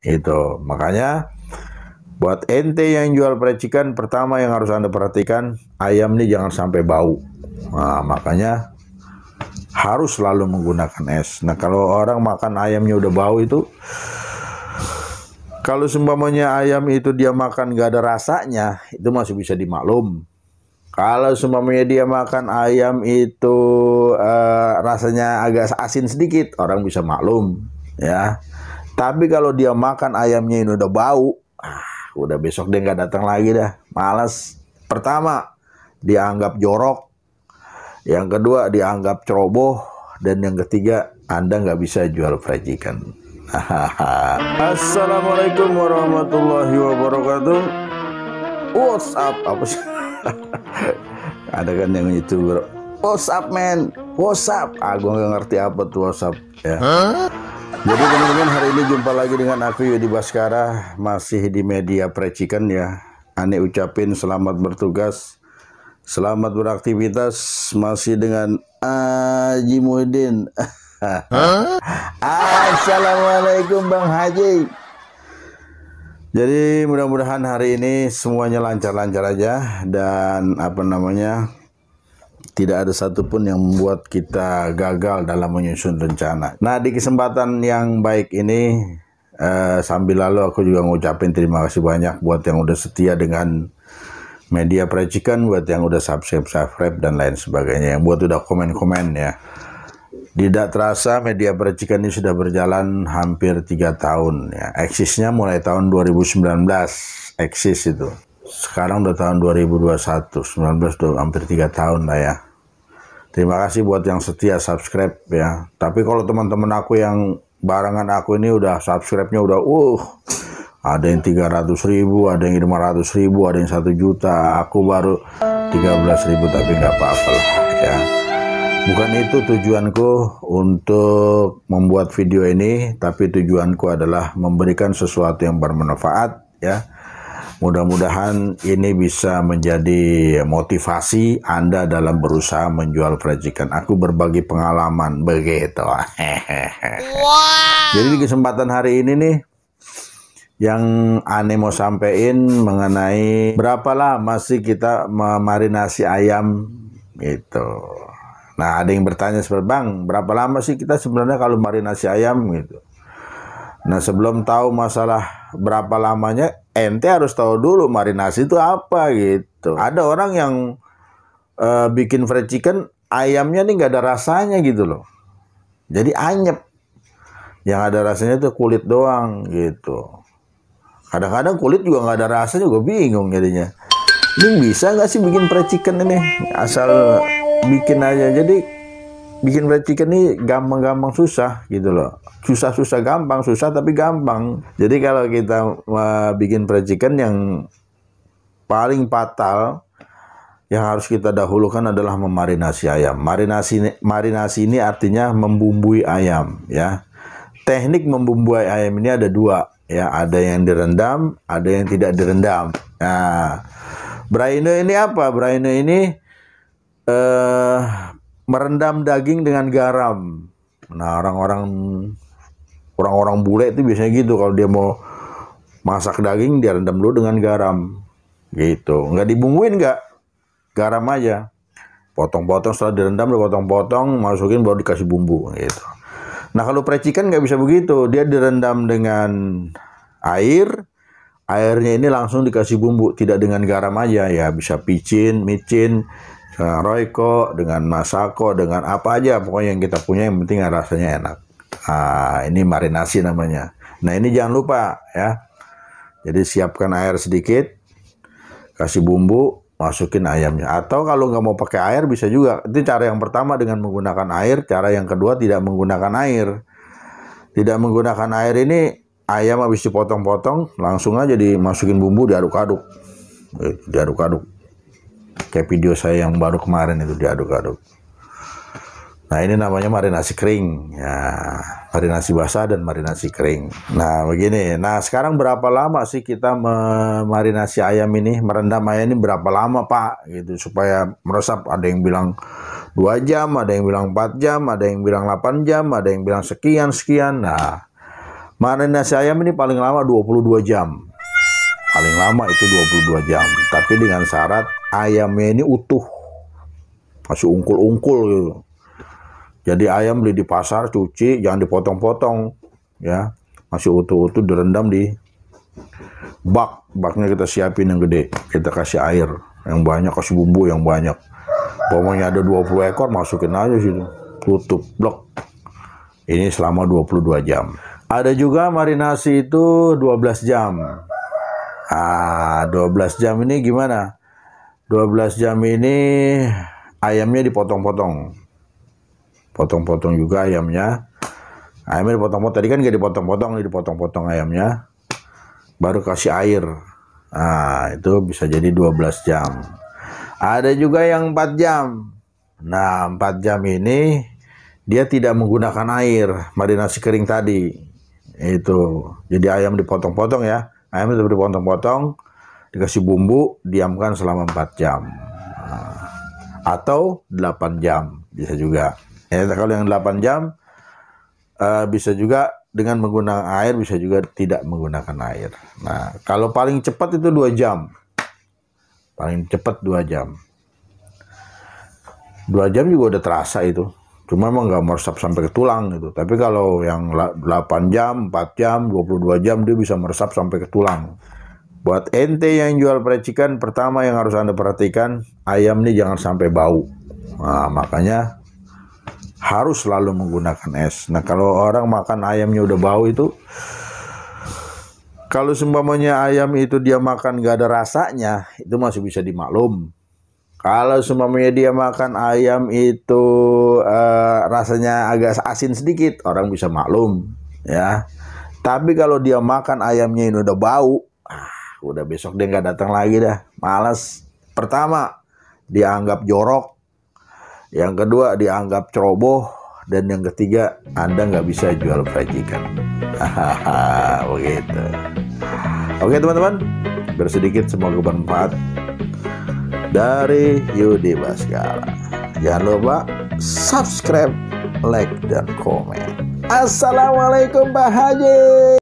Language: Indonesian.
Itu makanya buat ente yang jual fried chicken, pertama yang harus Anda perhatikan, ayam ini jangan sampai bau. Nah, makanya harus selalu menggunakan es. Nah, kalau orang makan ayamnya udah bau itu, kalau seumpamanya ayam itu dia makan gak ada rasanya, itu masih bisa dimaklum. Kalau seumpamanya dia makan ayam itu rasanya agak asin sedikit, orang bisa maklum, ya. Tapi kalau dia makan ayamnya ini udah bau, udah besok dia nggak datang lagi dah, malas. Pertama, dianggap jorok. Yang kedua, dianggap ceroboh. Dan yang ketiga, Anda nggak bisa jual fried chicken. Assalamualaikum warahmatullahi wabarakatuh. What's up? Apa sih? Ada kan yang itu, what's up man? What's up? Gue nggak ngerti apa tuh what's up ya. Jadi teman-teman, hari ini jumpa lagi dengan aku Yudi Baskara, masih di media fried chicken ya. Ane ucapin selamat bertugas, selamat beraktivitas, masih dengan Haji Muhyiddin. Assalamualaikum Bang Haji. Jadi mudah-mudahan hari ini semuanya lancar-lancar aja, dan tidak ada satupun yang membuat kita gagal dalam menyusun rencana. Nah, di kesempatan yang baik ini, sambil lalu aku juga ngucapin terima kasih banyak buat yang udah setia dengan media fried chicken, buat yang udah subscribe dan lain sebagainya, yang buat udah komen-komen ya. Tidak terasa media fried chicken ini sudah berjalan hampir 3 tahun ya. Eksisnya mulai tahun 2019, eksis itu. Sekarang udah tahun 2021, 19 udah hampir 3 tahun lah ya. Terima kasih buat yang setia subscribe ya. Tapi kalau teman-teman aku yang barengan aku ini udah subscribe-nya udah ada yang 300.000, ada yang 500.000, ada yang 1 juta. Aku baru 13.000, tapi nggak apa-apa lah ya. Bukan itu tujuanku untuk membuat video ini, tapi tujuanku adalah memberikan sesuatu yang bermanfaat ya. Mudah-mudahan ini bisa menjadi motivasi Anda dalam berusaha menjual fried chicken. Aku berbagi pengalaman begitu. Wow. Jadi di kesempatan hari ini nih, yang Ane mau sampein mengenai berapa lama sih kita memarinasi ayam gitu. Nah, ada yang bertanya seperti, Bang, berapa lama sih kita sebenarnya kalau marinasi ayam gitu. Nah, sebelum tahu masalah berapa lamanya, ente harus tahu dulu marinasi itu apa gitu. Ada orang yang bikin fried chicken, ayamnya nih nggak ada rasanya gitu loh. Jadi anyep. Yang ada rasanya tuh kulit doang gitu. Kadang-kadang kulit juga nggak ada rasanya, gue bingung jadinya. Ini bisa nggak sih bikin fried chicken ini? Asal bikin aja. Jadi bikin fried chicken ini gampang-gampang susah gitu loh. Susah-susah gampang, susah tapi gampang. Jadi kalau kita bikin fried chicken, yang paling fatal yang harus kita dahulukan adalah memarinasi ayam. Marinasi ini artinya membumbui ayam ya. Teknik membumbui ayam ini ada 2 ya. Ada yang direndam, ada yang tidak direndam. Nah, braino ini apa? Braino ini merendam daging dengan garam. Nah, orang-orang bule itu biasanya gitu, kalau dia mau masak daging dia rendam dulu dengan garam gitu. Nggak dibumbuin, nggak, garam aja, potong-potong, setelah direndam dipotong-potong, masukin baru dikasih bumbu gitu. Nah, kalau fried chicken nggak bisa begitu, dia direndam dengan air. Airnya ini langsung dikasih bumbu, tidak dengan garam aja ya, bisa micin, Royco, dengan Masako, dengan apa aja pokoknya yang kita punya, yang penting rasanya enak. Ini marinasi namanya. Nah, ini jangan lupa ya. Jadi siapkan air sedikit, kasih bumbu, masukin ayamnya. Atau kalau nggak mau pakai air bisa juga. Itu cara yang pertama dengan menggunakan air. Cara yang kedua tidak menggunakan air. Tidak menggunakan air ini, ayam habis dipotong-potong langsung aja dimasukin bumbu, diaduk-aduk. Diaduk-aduk. Kayak video saya yang baru kemarin itu, diaduk-aduk. Nah, ini namanya marinasi kering ya, marinasi basah dan marinasi kering. Nah, begini. Nah, sekarang berapa lama sih kita memarinasi ayam ini, merendam ayam ini berapa lama Pak gitu supaya meresap? Ada yang bilang 2 jam, ada yang bilang 4 jam, ada yang bilang 8 jam, ada yang bilang sekian. Nah, Marinasi ayam ini paling lama 22 jam. Paling lama itu 22 jam. Tapi dengan syarat ayamnya ini utuh. Masih ungkul-ungkul gitu. Jadi ayam beli di pasar, cuci, jangan dipotong-potong. Ya, masih utuh-utuh direndam di bak. Baknya kita siapin yang gede. Kita kasih air yang banyak, kasih bumbu yang banyak. Pokoknya ada 20 ekor, masukin aja situ. Tutup, blok. Ini selama 22 jam. Ada juga marinasi itu 12 jam. 12 jam ini gimana? 12 jam ini ayamnya dipotong-potong. Potong-potong juga ayamnya. Ayamnya dipotong-potong. Tadi kan nggak dipotong-potong, dipotong-potong ayamnya. Baru kasih air. Itu bisa jadi 12 jam. Ada juga yang 4 jam. Nah, 4 jam ini dia tidak menggunakan air, marinasi kering tadi. Itu. Jadi ayam dipotong-potong ya. Ayam itu dipotong-potong, dikasih bumbu, diamkan selama 4 jam. Atau 8 jam bisa juga. Ya, kalau yang 8 jam bisa juga dengan menggunakan air, bisa juga tidak menggunakan air. Nah, kalau paling cepat itu 2 jam. Paling cepat 2 jam. 2 jam juga udah terasa itu. Cuma emang nggak meresap sampai ke tulang gitu. Tapi kalau yang 8 jam, 4 jam, 22 jam dia bisa meresap sampai ke tulang. Buat ente yang jual fried chicken, pertama yang harus Anda perhatikan, ayam ini jangan sampai bau. Nah, makanya harus selalu menggunakan es. Nah, kalau orang makan ayamnya udah bau itu, kalau seumpamanya ayam itu dia makan nggak ada rasanya, itu masih bisa dimaklum. Kalau seumpamanya dia makan ayam itu rasanya agak asin sedikit, orang bisa maklum, ya. Tapi kalau dia makan ayamnya ini udah bau, udah besok dia nggak datang lagi dah, malas. Pertama, dianggap jorok. Yang kedua, dianggap ceroboh. Dan yang ketiga, Anda nggak bisa jual fried chicken. Begitu. Oke teman-teman, bersedikit semoga bermanfaat dari Yudi Baskara. Jangan lupa subscribe, like, dan komen. Assalamualaikum Pak Haji.